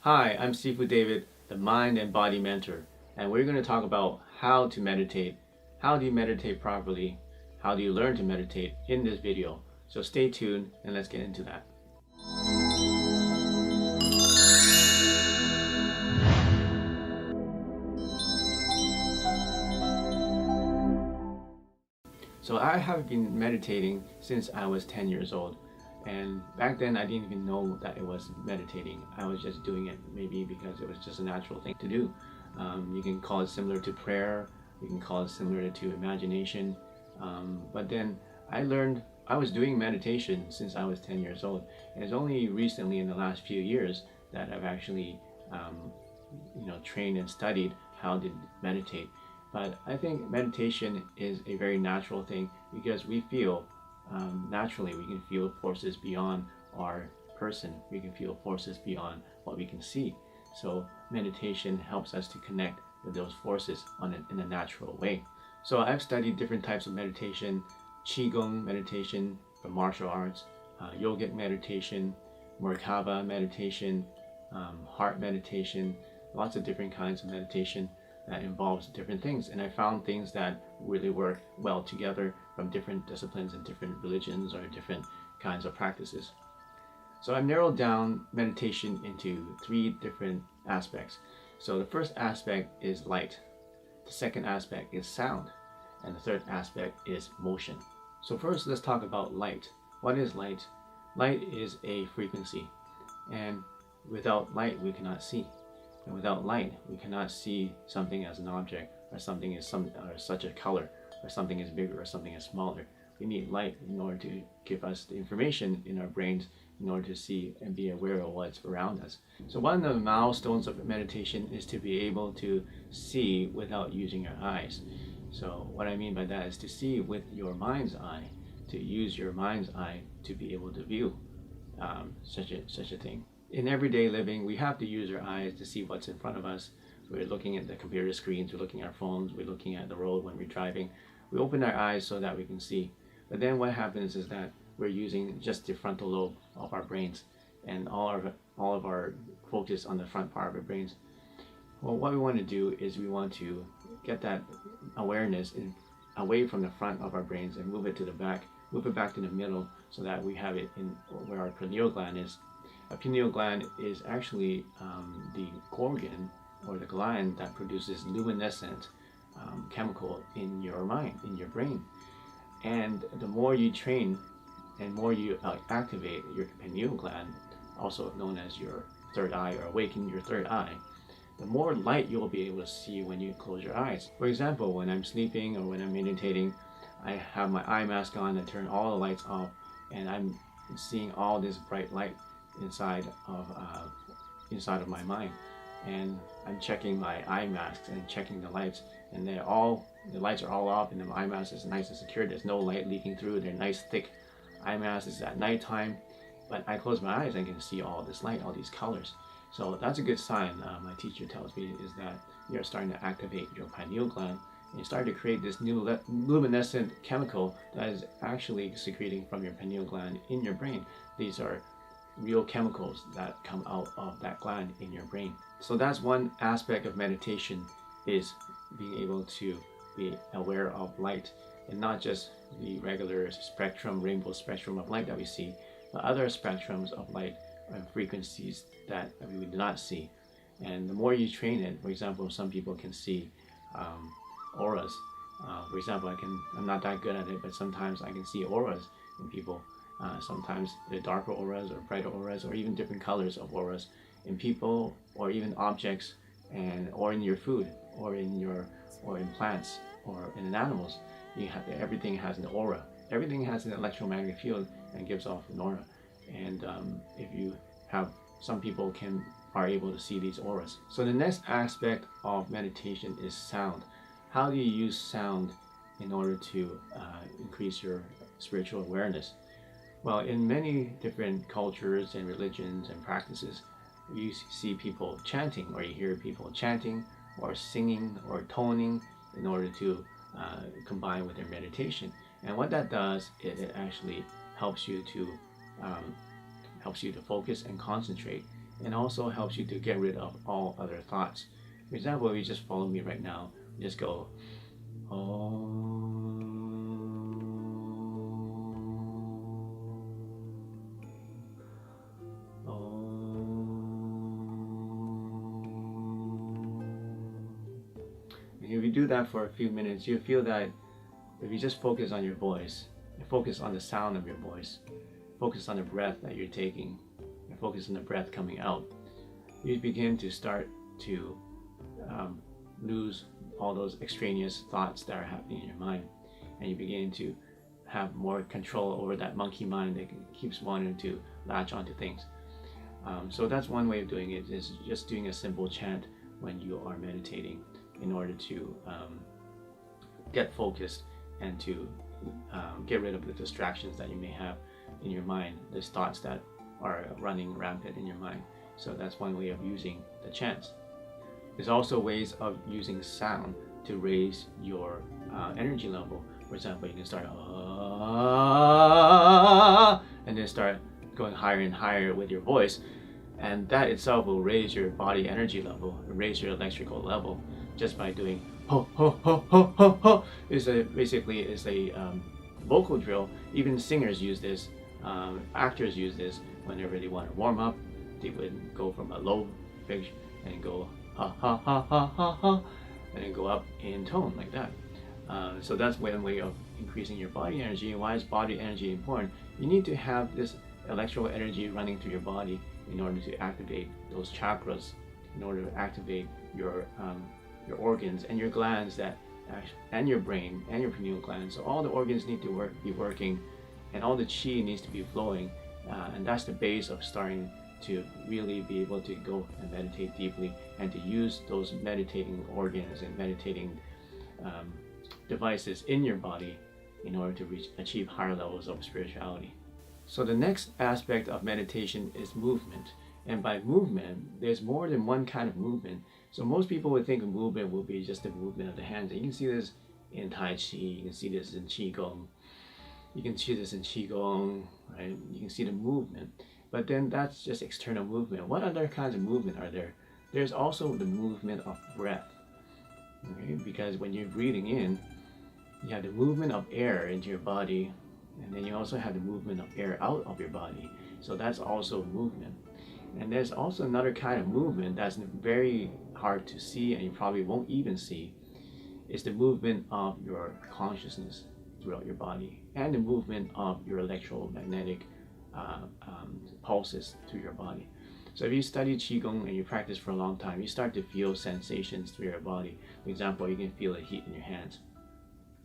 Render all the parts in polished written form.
Hi, I'm Sifu David, the Mind and Body Mentor, and we're going to talk about how to meditate. How do you meditate properly? How do you learn to meditate in this video? So stay tuned and let's get into that. So I have been meditating since I was 10 years old. And back then I didn't even know that it was meditating. I was just doing it maybe because it was just a natural thing to do. You can call it similar to prayer. You can call it similar to imagination. But then I learned I was doing meditation since I was 10 years old. And it's only recently in the last few years that I've actually trained and studied how to meditate. But I think meditation is a very natural thing because we feel naturally we can feel forces beyond our person. We can feel forces beyond what we can see. So meditation helps us to connect with those forces in a natural way. So I've studied different types of meditation, Qigong meditation for martial arts, yogic meditation, Merkaba meditation, heart meditation, lots of different kinds of meditation that involves different things. And I found things that really work well together from different disciplines and different religions or different kinds of practices. So I've narrowed down meditation into 3 different aspects. So the first aspect is light. The second aspect is sound. And the third aspect is motion. So first let's talk about light. What is light? Light is a frequency. And without light we cannot see. And without light, we cannot see something as an object, or something is such a color, or something is bigger, or something is smaller. We need light in order to give us the information in our brains in order to see and be aware of what's around us. So one of the milestones of meditation is to be able to see without using your eyes. So what I mean by that is to see with your mind's eye, to use your mind's eye to be able to view such a thing. In everyday living, we have to use our eyes to see what's in front of us. We're looking at the computer screens, we're looking at our phones, we're looking at the road when we're driving. We open our eyes so that we can see. But then what happens is that we're using just the frontal lobe of our brains and all of our focus on the front part of our brains. Well, what we want to do is we want to get that awareness away from the front of our brains and move it to the back, move it back to the middle so that we have it in where our pineal gland is. A pineal gland is actually the organ or the gland that produces luminescent chemical in your mind, in your brain. And the more you train and more you activate your pineal gland, also known as your third eye or awaken your third eye, the more light you'll be able to see when you close your eyes. For example, when I'm sleeping or when I'm meditating, I have my eye mask on and turn all the lights off, and I'm seeing all this bright light inside of my mind, and I'm checking my eye masks and checking the lights, and the lights are all off, and the eye mask is nice and secure. There's no light leaking through. They're nice thick eye masks. It's at nighttime, but I close my eyes and I can see all this light, all these colors. So that's a good sign. My teacher tells me is that you're starting to activate your pineal gland, and you start to create this new luminescent chemical that is actually secreting from your pineal gland in your brain. These are real chemicals that come out of that gland in your brain. So that's one aspect of meditation, is being able to be aware of light, and not just the regular spectrum, rainbow spectrum of light that we see, but other spectrums of light and frequencies that we do not see. And the more you train it, for example, some people can see auras. For example, I'm not that good at it, but sometimes I can see auras in people. Sometimes the darker auras or brighter auras or even different colors of auras in people or even objects or in your food or in plants or in animals. Everything has an aura. Everything has an electromagnetic field and gives off an aura. And if you have, some people are able to see these auras. So the next aspect of meditation is sound. How do you use sound in order to increase your spiritual awareness? Well, in many different cultures and religions and practices, you see people chanting, or you hear people chanting or singing or toning in order to combine with their meditation. And what that does is it actually helps you to focus and concentrate and also helps you to get rid of all other thoughts. For example, if you just follow me right now, just go, oh. If you do that for a few minutes, you feel that if you just focus on your voice, you focus on the sound of your voice, focus on the breath that you're taking, and focus on the breath coming out, you begin to start to lose all those extraneous thoughts that are happening in your mind, and you begin to have more control over that monkey mind that keeps wanting to latch onto things. So that's one way of doing it, is just doing a simple chant when you are meditating, in order to get focused and to get rid of the distractions that you may have in your mind, these thoughts that are running rampant in your mind. So that's one way of using the chants. There's also ways of using sound to raise your energy level. For example, you can start and then start going higher and higher with your voice, and that itself will raise your body energy level, raise your electrical level, just by doing ho ho ho ho ho ho. Basically is a vocal drill. Even singers use this, actors use this whenever they want to warm up. They would go from a low pitch and go ha ha ha ha ha ha, and then go up in tone like that. So that's one way of increasing your body energy. And why is body energy important? You need to have this electrical energy running through your body in order to activate those chakras, in order to activate your organs and your glands, and your brain and your pineal gland. So all the organs need to be working, and all the chi needs to be flowing, and that's the base of starting to really be able to go and meditate deeply, and to use those meditating organs and meditating devices in your body in order to achieve higher levels of spirituality. So the next aspect of meditation is movement. And by movement, there's more than one kind of movement. So most people would think of movement will be just the movement of the hands. And you can see this in Tai Chi, you can see this in Qigong, you can see this in Qigong, right? You can see the movement. But then that's just external movement. What other kinds of movement are there? There's also the movement of breath. Okay? Because when you're breathing in, you have the movement of air into your body, and then you also have the movement of air out of your body. So that's also movement. And there's also another kind of movement that's very hard to see, and you probably won't even see. It's the movement of your consciousness throughout your body, and the movement of your electromagnetic pulses through your body. So if you study Qigong and you practice for a long time, you start to feel sensations through your body. For example, you can feel the heat in your hands.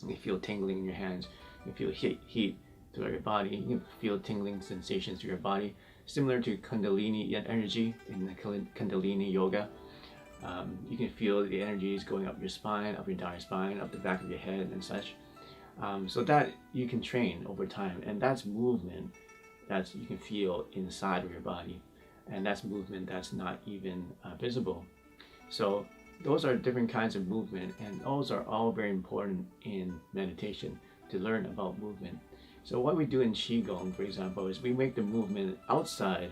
You can feel tingling in your hands. You can feel heat throughout your body. You can feel tingling sensations through your body, similar to Kundalini energy in the Kundalini yoga. You can feel the energies going up your spine, up your entire spine, up the back of your head and such. So that you can train over time, and that's movement that you can feel inside of your body, and that's movement that's not even visible. So those are different kinds of movement, and those are all very important in meditation, to learn about movement. So what we do in Qigong, for example, is we make the movement outside,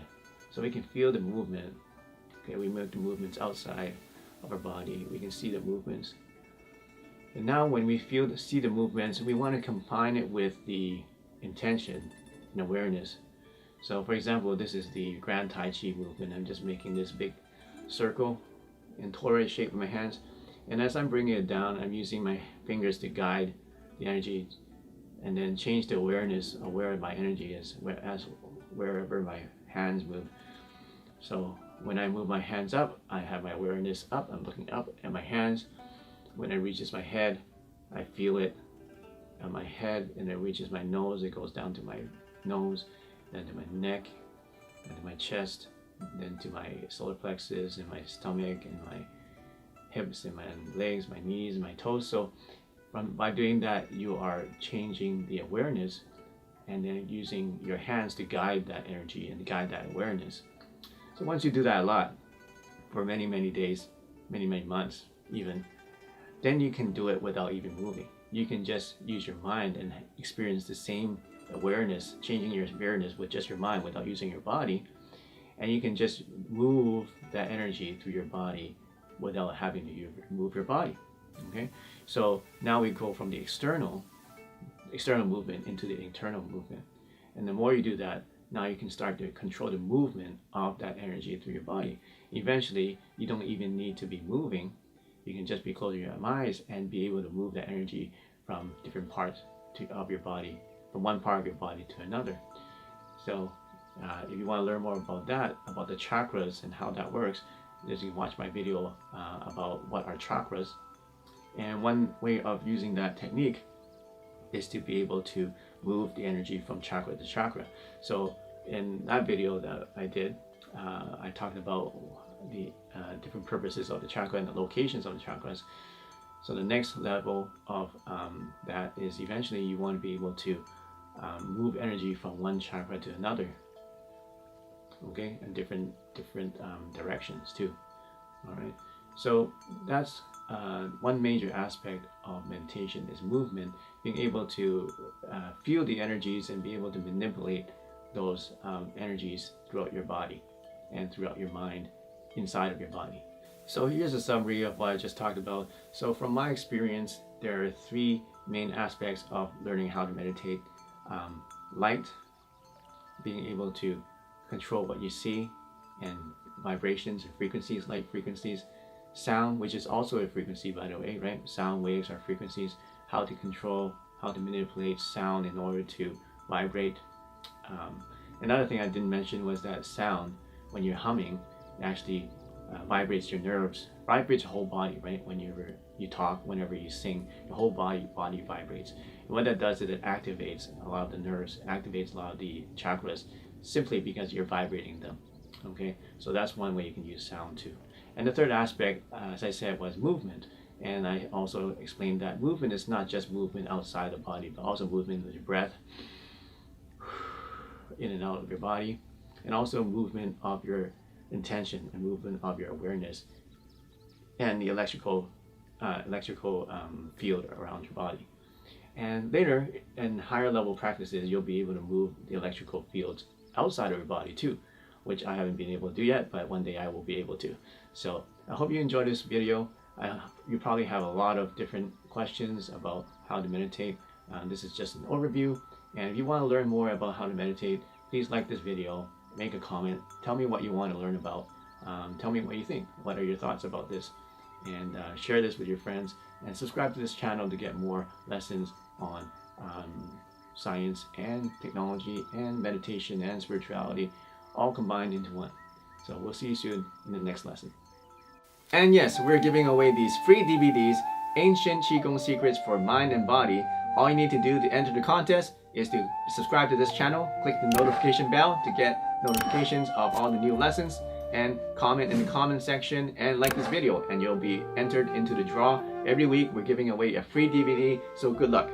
so we can feel the movement. Okay, we make the movements outside of our body. We can see the movements. And now when we see the movements, we want to combine it with the intention and awareness. So for example, this is the Grand Tai Chi movement. I'm just making this big circle in torus shape with my hands. And as I'm bringing it down, I'm using my fingers to guide the energy, and then change the awareness of where my energy is, wherever my hands move. So when I move my hands up, I have my awareness up. I'm looking up at my hands. When it reaches my head, I feel it on my head, and it reaches my nose. It goes down to my nose, then to my neck, then to my chest, then to my solar plexus and my stomach and my hips and my legs, my knees, and my toes. So by doing that, you are changing the awareness, and then using your hands to guide that energy and to guide that awareness. So once you do that a lot, for many, many days, many, many months even, then you can do it without even moving. You can just use your mind and experience the same awareness, changing your awareness with just your mind without using your body. and you can just move that energy through your body without having to move your body. Okay, so now we go from the external movement into the internal movement, and the more you do that, now you can start to control the movement of that energy through your body. Eventually, you don't even need to be moving. You can just be closing your eyes and be able to move that energy from different parts of your body, from one part of your body to another. So if you want to learn more about that, about the chakras and how that works, you can watch my video about what are chakras. And one way of using that technique is to be able to move the energy from chakra to chakra. So in that video that I did, I talked about the different purposes of the chakra and the locations of the chakras. So the next level of that is eventually you want to be able to move energy from one chakra to another, okay, and different directions too. All right, so that's one major aspect of meditation is movement, being able to feel the energies and be able to manipulate those energies throughout your body and throughout your mind, inside of your body. So here's a summary of what I just talked about. So from my experience, there are three main aspects of learning how to meditate. Light, being able to control what you see, and vibrations and frequencies, light frequencies. Sound, which is also a frequency, by the way, right? Sound waves are frequencies. How to control, how to manipulate sound in order to vibrate. Another thing I didn't mention was that sound, when you're humming, it actually vibrates your nerves, vibrates your whole body, right? Whenever you talk, whenever you sing, your whole body vibrates. And what that does is it activates a lot of the nerves, activates a lot of the chakras, simply because you're vibrating them. Okay, so that's one way you can use sound too. And the third aspect, as I said, was movement. And I also explained that movement is not just movement outside the body, but also movement with your breath, in and out of your body, and also movement of your intention and movement of your awareness, and the electrical field around your body. And later, in higher level practices, you'll be able to move the electrical fields outside of your body too, which I haven't been able to do yet, but one day I will be able to. So I hope you enjoyed this video. You probably have a lot of different questions about how to meditate. This is just an overview, and if you want to learn more about how to meditate, please like this video, make a comment, tell me what you want to learn about, tell me what you think, what are your thoughts about this, and share this with your friends, and subscribe to this channel to get more lessons on science and technology and meditation and spirituality, all combined into one. So we'll see you soon in the next lesson. And yes, we're giving away these free DVDs, Ancient Qigong Secrets for Mind and Body. All you need to do to enter the contest is to subscribe to this channel, click the notification bell to get notifications of all the new lessons, and comment in the comment section and like this video, and you'll be entered into the draw. Every week we're giving away a free DVD, so good luck.